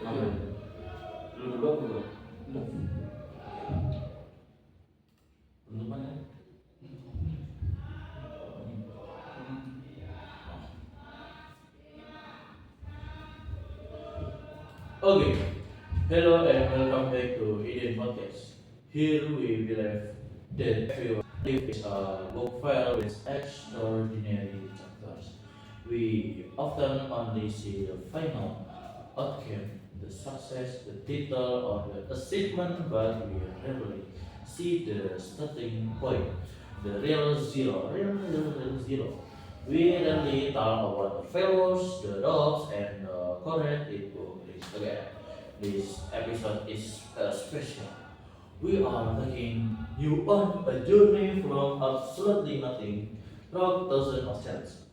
Apa itu? Lu berdua apa berdua? Belum. Penutupannya? Okay. Hello and welcome back to Hidden Podcast. Here we believe that everyone lives a book file with extraordinary chapters. We often only see the final outcome, the success, the title, or the achievement, but we rarely see the starting point, the real zero, real zero. We rarely talk about the failures, the doubts, and the courage it took again. This episode is special. We are taking you on a journey from absolutely nothing, from thousands of cells,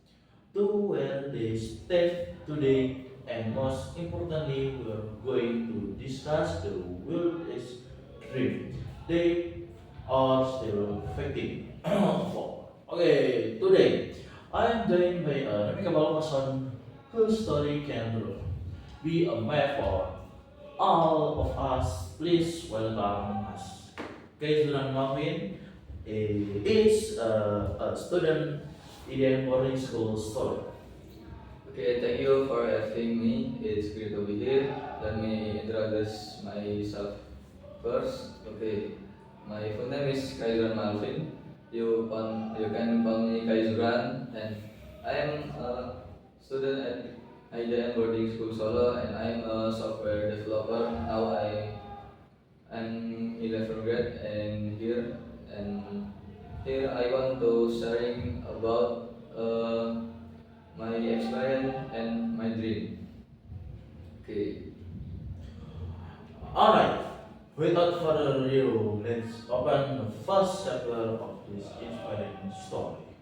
to where they stand today, and most importantly, we are going to discuss the wildest dream they are still fighting for. Okay, today I am joined by a remarkable person whose story can be a map for all of us. Please welcome us. Khaizuran Malvin is a student in the boarding school story. Okay, thank you for having me. It's great to be here. Let me introduce myself first. Okay, my full name is Khaizuran Malvin. You can call me Khaizuran, and I am a student at IDM Boarding School Solo, and I'm a software developer. Now I'm 11th grade, and here I want to sharing about my experience and my dream. Okay. Alright, without further ado, let's open the first chapter of this inspiring story.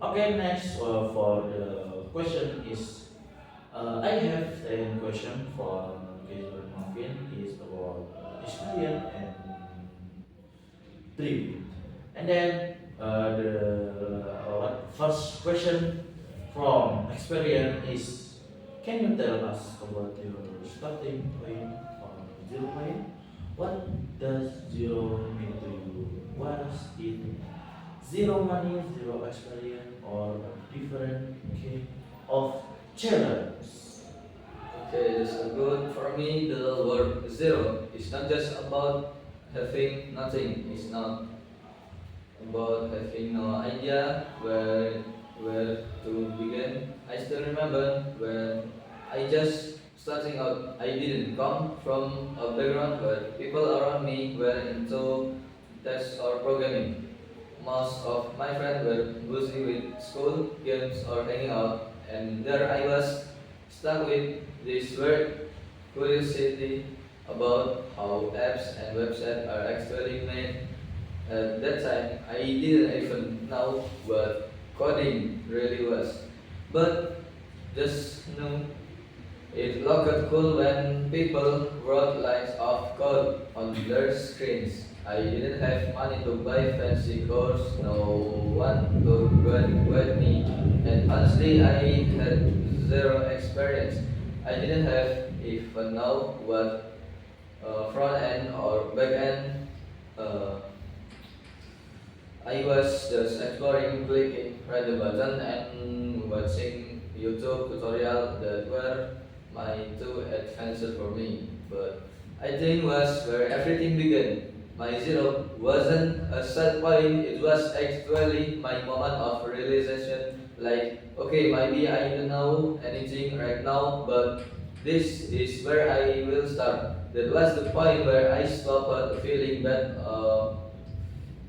Okay, next for the question is I have a question for Khaizuran Malvin is about experience and dream. And then the first question from experience is, can you tell us about your starting point or zero point? What does zero mean to you? Was it zero money, zero experience, or a different kind of challenge? Okay, that's so good. For me, the word zero is not just about having nothing. It's not about having no idea where to begin. I still remember when I just starting out. I didn't come from a background where people around me were into tests or programming. Most of my friends were busy with school, games, or hanging out, and there I was stuck with this weird curiosity about how apps and websites are actually made. At that time, I didn't even know what coding really was, but just knew it looked cool when people wrote lines of code on their screens. I didn't have money to buy fancy course, no one could guide me, and honestly, I had zero experience. I didn't have even know what front end or back end. Uh, I was just exploring, clicking the button, and watching YouTube tutorial that were my two adventures for me. But I think was where everything began. My zero wasn't a set point, it was actually my moment of realization. Like, okay, maybe I don't know anything right now, but this is where I will start. That was the point where I stopped feeling bad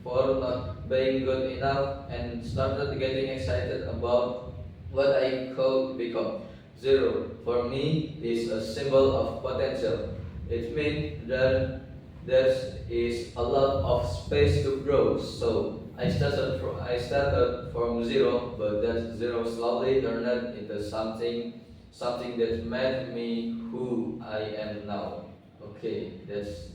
for not being good enough and started getting excited about what I could become. Zero for me is a symbol of potential. It means that there is a lot of space to grow. So I started from zero, but that zero slowly turned into something that made me who I am now. Okay, that's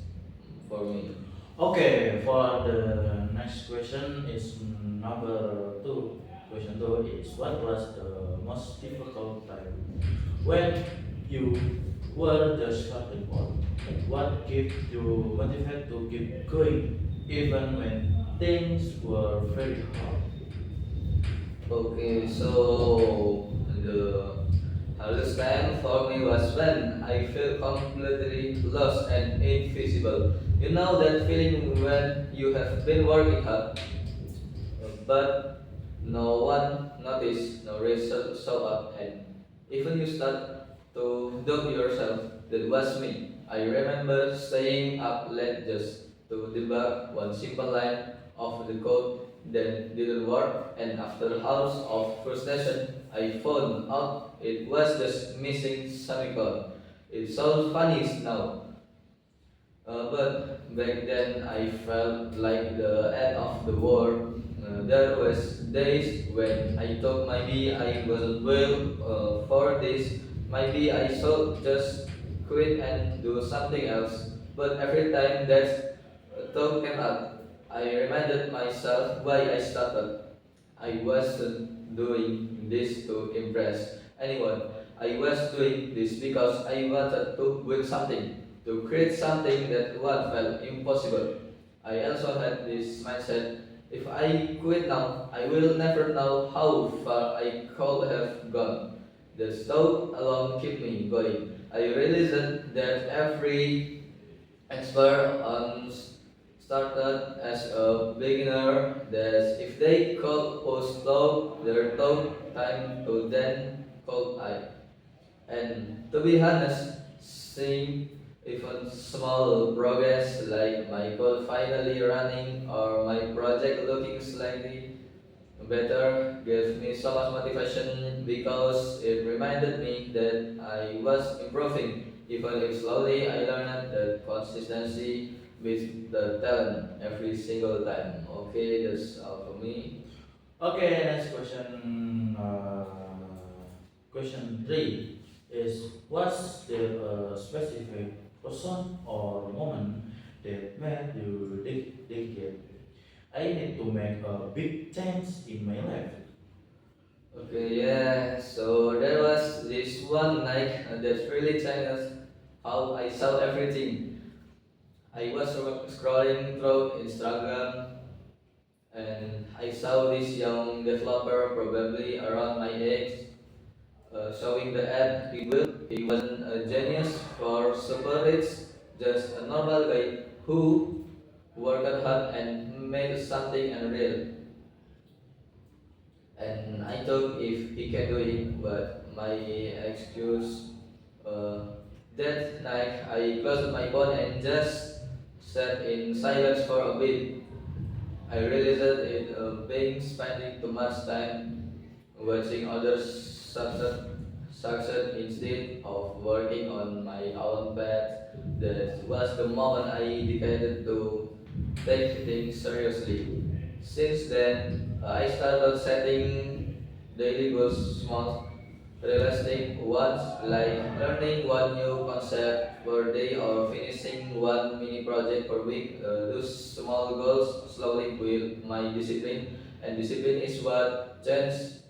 for me. Okay, for the next question is number two. Question two is, what was the most difficult time when you were just starting point. What kept you motivated to keep going even when things were very hard? Okay, so the hardest time for me was when I felt completely lost and invisible. You know that feeling when you have been working hard, but no one noticed, no result show up, and even you start to doubt yourself. That was me. I remember staying up late just to debug one simple line of the code that didn't work, and after hours of frustration, I found out it was just missing semicolon. It's all funny now, but back then I felt like the end of the world. There was days when I thought maybe I wasn't well for this. Maybe I should just quit and do something else. But every time that thought came up, I reminded myself why I started. I wasn't doing this to impress anyone. I was doing this because I wanted to win something, to create something that one felt impossible. I also had this mindset: if I quit now, I will never know how far I could have gone. The thought alone kept me going. I realized that every expert on started as a beginner, that if they could post slow their thought time to then could I. And to be honest, seeing even small progress like my code finally running or my project looking slightly better gave me so much motivation because it reminded me that I was improving. Even if slowly, I learned that consistency beats the talent every single time. Okay, that's all for me. Okay, next question. Question three is: was there a specific person or moment that made you dedicate? I need to make a big change in my life. Okay, yeah. So there was this one night that really changed how I saw everything. I was scrolling through Instagram and I saw this young developer, probably around my age, showing the app he built. He wasn't a genius or super rich, just a normal guy who worked hard and made something unreal. And I thought if he can do it, but my excuse that night I closed my phone and just sat in silence for a bit. I realized that it being spending too much time watching others succeed instead of working on my own path. That was the moment I decided to take things seriously. Since then, I started setting daily goals, small, realistic ones, like learning one new concept per day or finishing one mini project per week. Those small goals slowly build my discipline, and discipline is what changed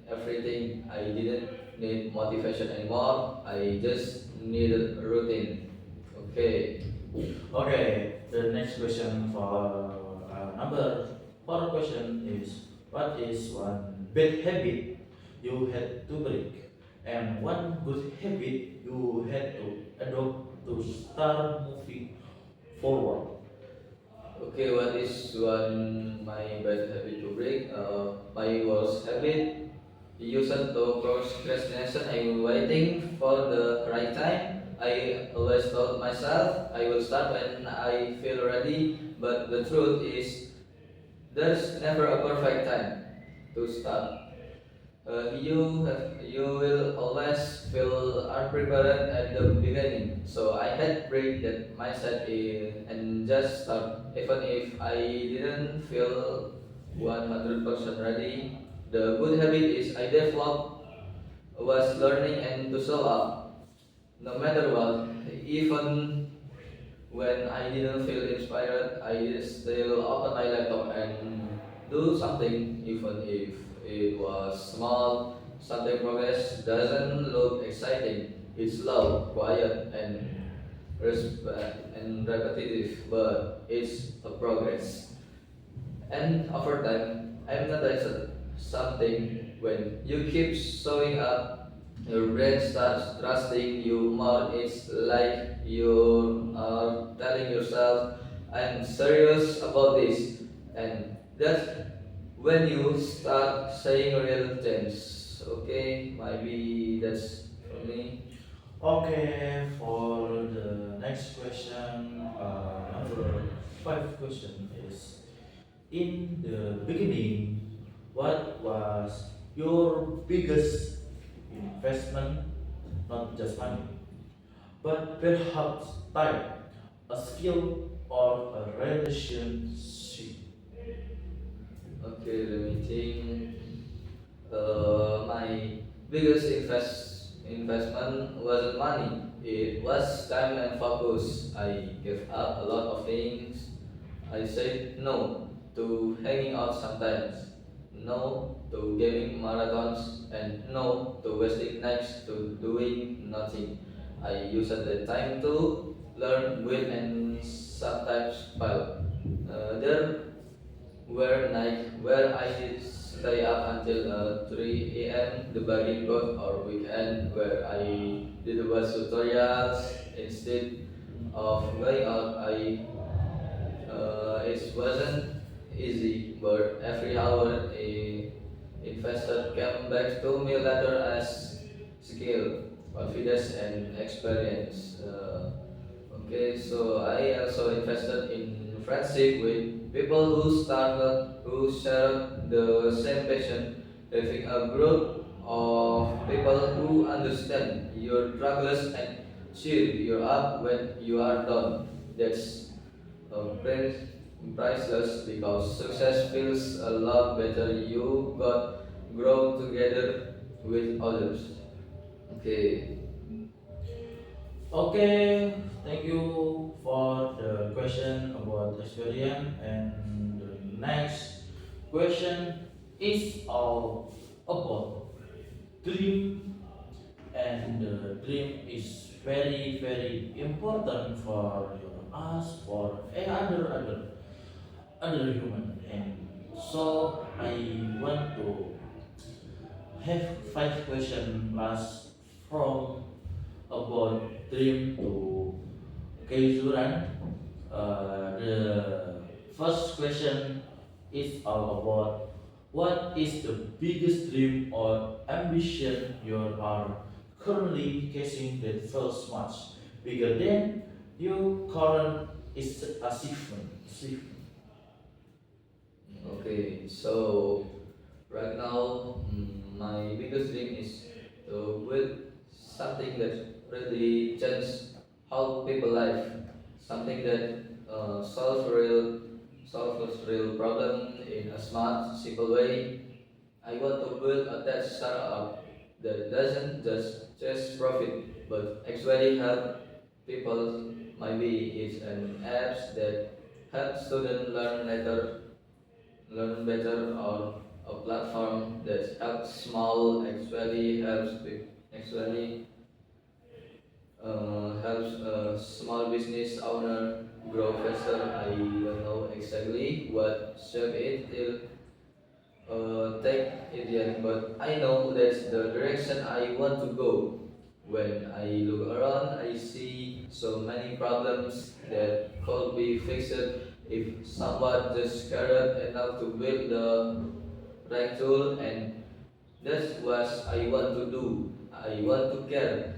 everything. I didn't need motivation anymore. I just needed routine. Okay. Okay, the next question for number four question is: what is one bad habit you had to break, and one good habit you had to adopt to start moving forward? Okay, what is one my bad habit to break? My worst habit used to procrastination. I'm waiting for the right time. I always told myself I will start when I feel ready, but the truth is there's never a perfect time to start. You will always feel unprepared at the beginning. So I had break that mindset and just start. Even if I didn't feel 100% ready, the good habit is I developed was learning and to show up no matter what. Even when I didn't feel inspired, I still open my laptop and do something, even if it was small. Something progress doesn't look exciting. It's loud, quiet, and repetitive, but it's a progress. And over time, I've noticed something when you keep showing up, your brain starts trusting you more. It's like you are telling yourself, I'm serious about this. And that's when you start saying real things. Okay, maybe that's for me. Okay, for the next question, number five question is: in the beginning, what was your biggest investment? Not just money, but perhaps time, a skill, or a relationship. Okay, let me think. My biggest investment wasn't money. It was time and focus. I gave up a lot of things. I said no to hanging out sometimes, no to gaming marathons, and no to wasting nights to doing nothing. I used the time to learn, win, and sometimes fail. There were nights where I did stay up until 3 a.m. debugging code, or weekend where I did watch tutorials instead of going out. It wasn't easy, but every hour a investor came back to me later as skill, confidence, and experience. So I also invested in friendship with people who share the same passion, having a group of people who understand your struggles and cheer you up when you are down. That's pri- priceless because success feels a lot better. You got grow together with others. Okay. Okay, thank you for the question about experience. And the next question is all about dream, and the dream is very important for us, for other human. And so I want to have five questions last from about dream to Khaizuran. The first question is all about what is the biggest dream or ambition you are currently chasing that feels much bigger than your current achievement. Okay, so right now, my biggest dream is to build something that really changes how people live, something that solves real problem in a smart, simple way. I want to build a tech startup that doesn't just chase profit, but actually help people. Maybe it's an apps that help students learn better, or a platform that helps small actually helps a small business owner grow faster. I don't know exactly what shape it will take it yet, but I know that's the direction I want to go. When I look around, I see so many problems that could be fixed if someone just cared enough to build the right tool, and that's what I want to do. I want to care.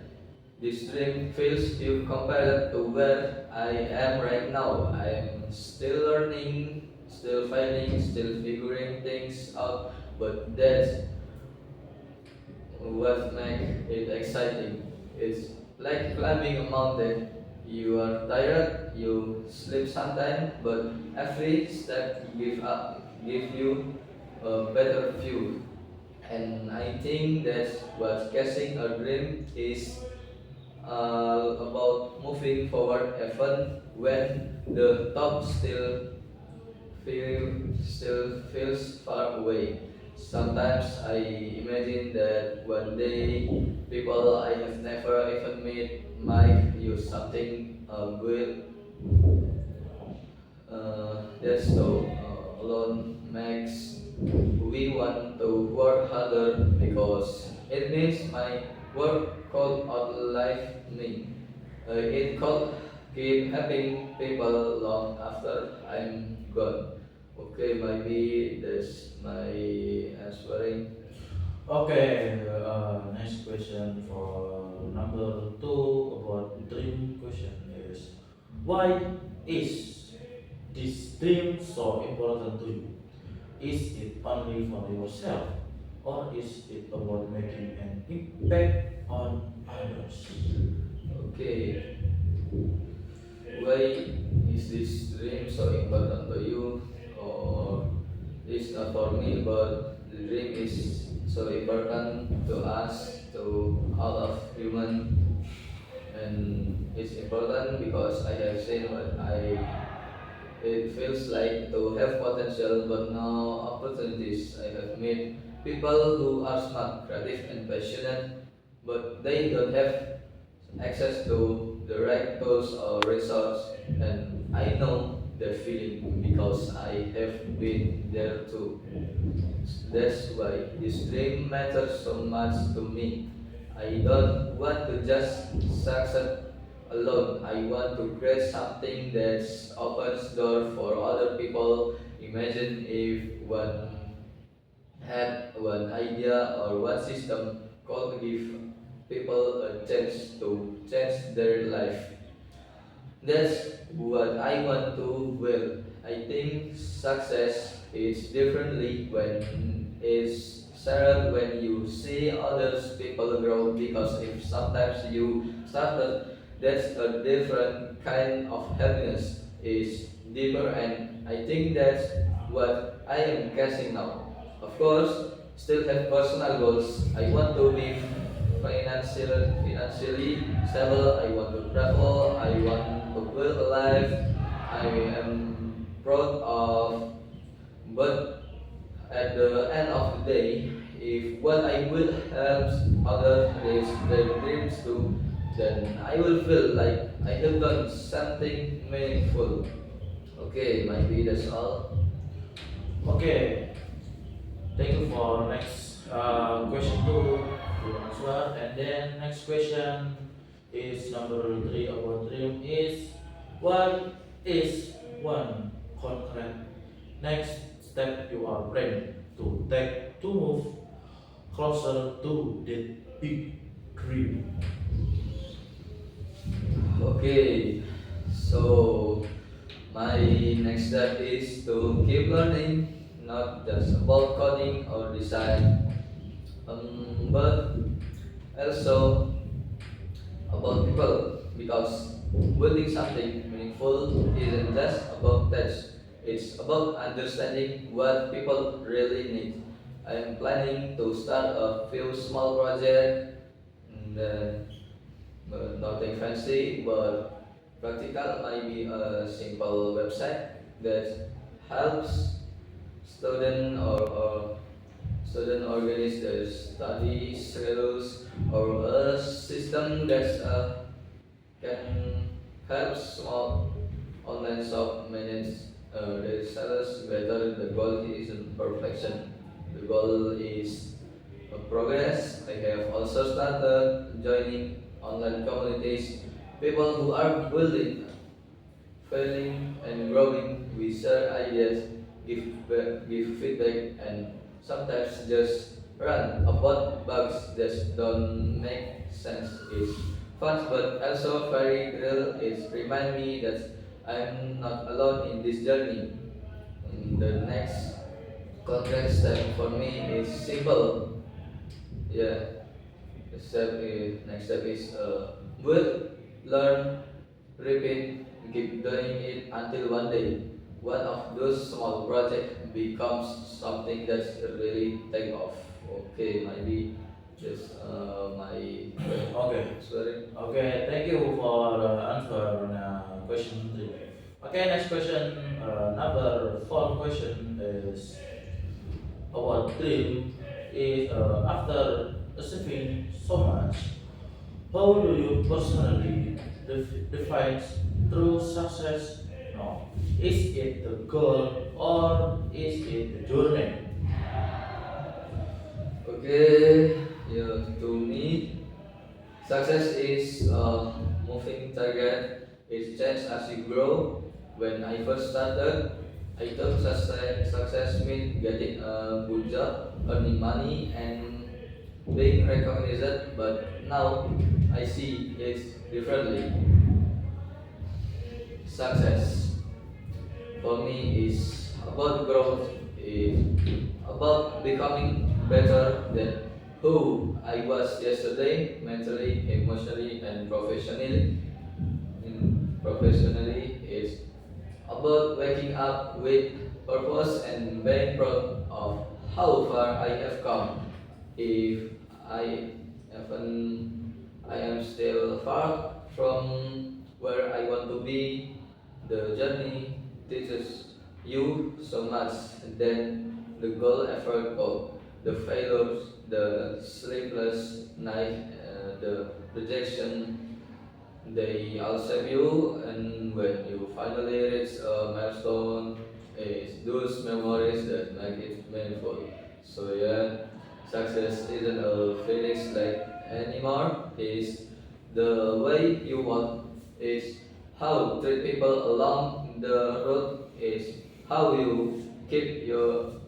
This dream feels huge compared to where I am right now. I am still learning, still failing, still figuring things out, but that's what makes it exciting. It's like climbing a mountain. You are tired, you sleep sometimes, but every step give you a better view. And I think that's what catching a dream is about moving forward even when the top still feels far away. Sometimes I imagine that one day people I have never even met might use something good. That's so alone makes we want to work harder because it means my work could outlive me. It could keep helping people long after I'm gone. Okay, maybe that's my answering. Okay, next question for number two about dream question is why is this dream so important to you? Is it only for yourself or is it about making an impact on others? Okay, why is this dream so important to you? Or it's not for me, but the dream is so important to us, to all of human, and it's important because I have seen what I. It feels like to have potential but no opportunities. I have met people who are smart, creative, and passionate, but they don't have access to the right tools or resources, and I know the feeling because I have been there too. That's why this dream matters so much to me. I don't want to just succeed alone. I want to create something that opens door for other people. Imagine if one had one idea or one system could give people a chance to change their life. That's what I want to build. I think success is differently when it's shared when you see others people grow because if sometimes you started that's a different kind of happiness is deeper and I think that's what I am casing now. Of course, still have personal goals. I want to be financially stable. I want to travel. I want to build a life I am proud of. But at the end of the day, if what I will help others reach their dreams too, then I will feel like I have done something meaningful. Okay, maybe that's all. Okay, thank you for next question two to answer. And then next question is number three about dream is what is one concrete next step you are planning to take to move closer to that big dream? Okay, so my next step is to keep learning, not just about coding or design, but also about people. Because building something meaningful isn't just about text; it's about understanding what people really need. I am planning to start a few small projects, and, nothing fancy, but practical. Maybe a simple website that helps student or student organize their study schedules or a system that can help small online shop manage their sellers better. The goal isn't perfection. The goal is progress. I have also started joining online communities, people who are building, failing, and growing. We share ideas, give feedback, and sometimes just run about bugs that don't make sense. It's fun, but also very real. It reminds me that I'm not alone in this journey. The next concrete step for me is simple. Yeah, next step is build, learn, repeat, keep doing it until one day one of those small projects becomes something that's really take off. Okay, maybe just my Okay. sorry. Okay, thank you for the answer on question three. Okay, next question, number four question is our dream is after achieving so much, how do you personally define true success? No. Is it the goal or is it the journey? Okay, yeah, to me, success is a moving target. It changes as you grow. When I first started, I thought success meant getting a good job, earning money, and being recognized. But now I see it differently. Success for me is about growth, is about becoming better than who I was yesterday, mentally, emotionally, and professionally. Professionally, is about waking up with purpose and being proud of how far I have come. If I even I am still far from where I want to be, the journey teaches you so much. And then the goal effort of the failures, the sleepless night, the rejection, they all save you, and when you finally reach a milestone, it's those memories that make it meaningful. So yeah, success isn't a finish like anymore. It's the way you want. It's how you treat people along the road. Is how you keep your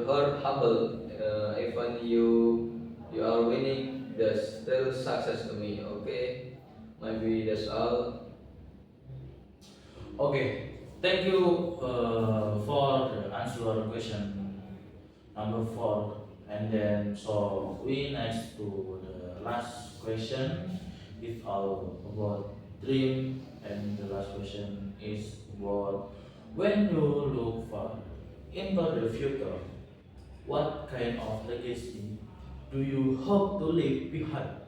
heart humble. Even you are winning. That's still success to me. Okay. Maybe that's all. Okay, thank you for the answer question number four. And then, so we next to the last question. It's all about dream, and the last question is about when you look far into the future, what kind of legacy do you hope to leave behind?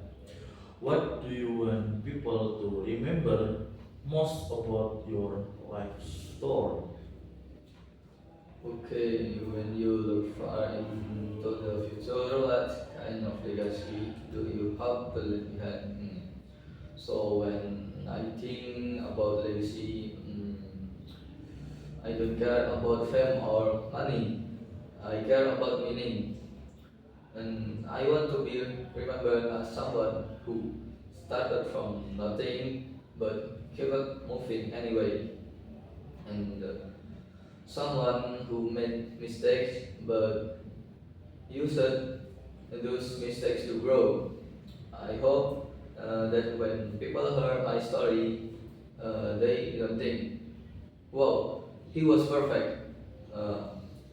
What do you want people to remember most about your life story? Okay, when you look far into the future, what kind of legacy do you hope to leave behind? So when I think about legacy, I don't care about fame or money. I care about meaning, and I want to be remembered as someone who started from nothing but kept moving anyway, and someone who made mistakes but used those mistakes to grow. I hope that when people hear my story, they don't think, "Wow, he was perfect."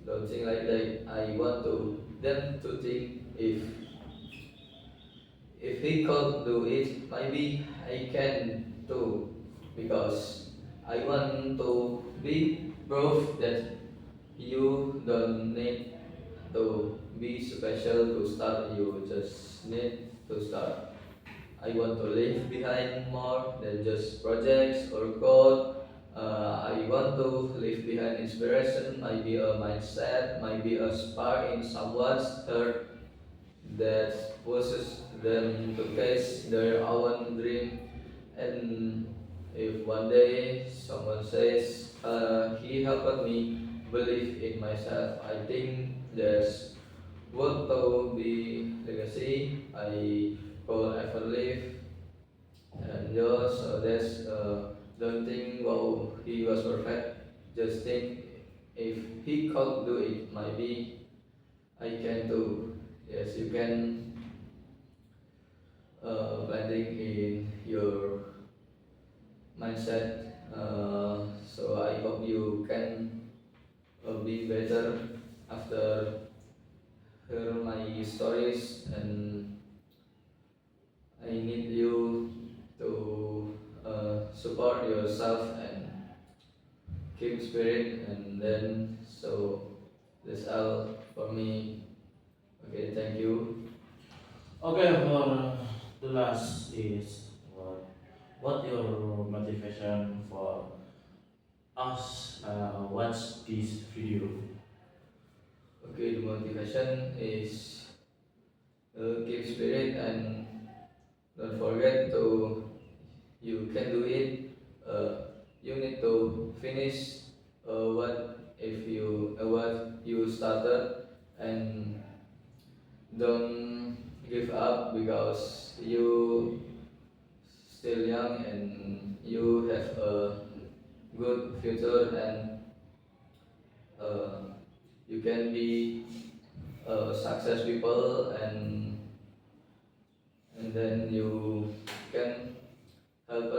Don't think like that. I want to them to think if he could do it, maybe I can too. Because I want to be proof that you don't need to be special to start, you just need to start. I want to leave behind more than just projects or code. I want to leave behind inspiration, maybe a mindset, maybe a spark in someone's heart that pushes them to chase their own dream. And if one day someone says, he helped me believe in myself, I think there's work to be legacy. I could ever live, and just that's don't think, wow, he was perfect. Just think, if he could do it, maybe I can too. Yes, you can planting in your mindset. So I hope you can be better after hear my stories, and I need you to support yourself and keep spirit, and then so that's all for me. Okay, thank you. Okay, for the last is what your motivation for us watch this video? Okay, the motivation is keep spirit and don't forget to you can do it. You need to finish what you started, and don't give up because you still young and you have a good future, and you can be success people, and then you can help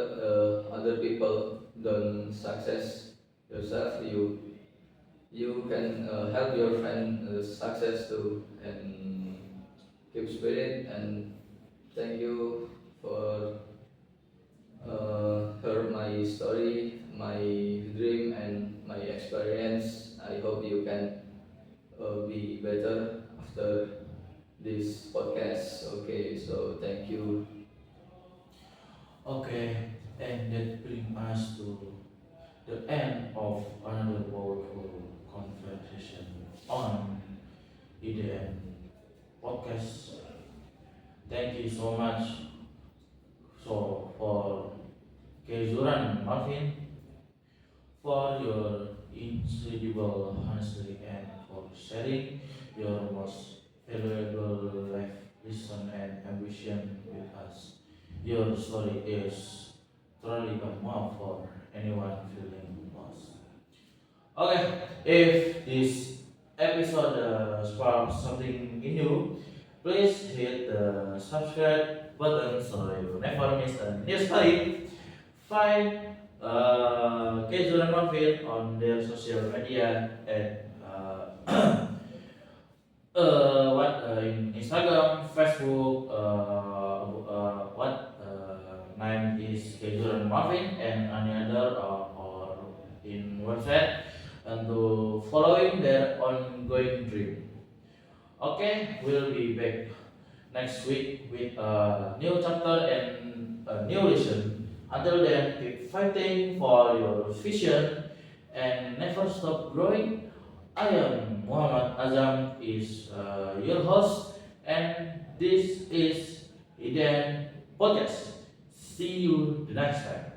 other people. Don't success yourself. You can help your friend success too, and keep spirit. And thank you for heard my story, my dream, and my experience. I hope you can be better after this podcast. Okay, so thank you. Okay, and that brings us to the end of another powerful conversation on EDM podcast. Thank you so much for Khaizuran Malvin for your incredible honesty and for sharing your most valuable life lesson and ambition with us. Your story is truly a map for anyone feeling lost. Okay, if this episode sparks something in you, please hit the subscribe button so you never miss a new story. Find Kejuran Malvin on their social media at in Instagram, Facebook, name is Khaizuran Malvin and another or in website and to following their ongoing dream. Okay, we'll be back next week with a new chapter and a new lesson. Until then, keep fighting for your vision and never stop growing. I am Muhammad Azzam, is your host, and this is Iden Podcast. See you the next time.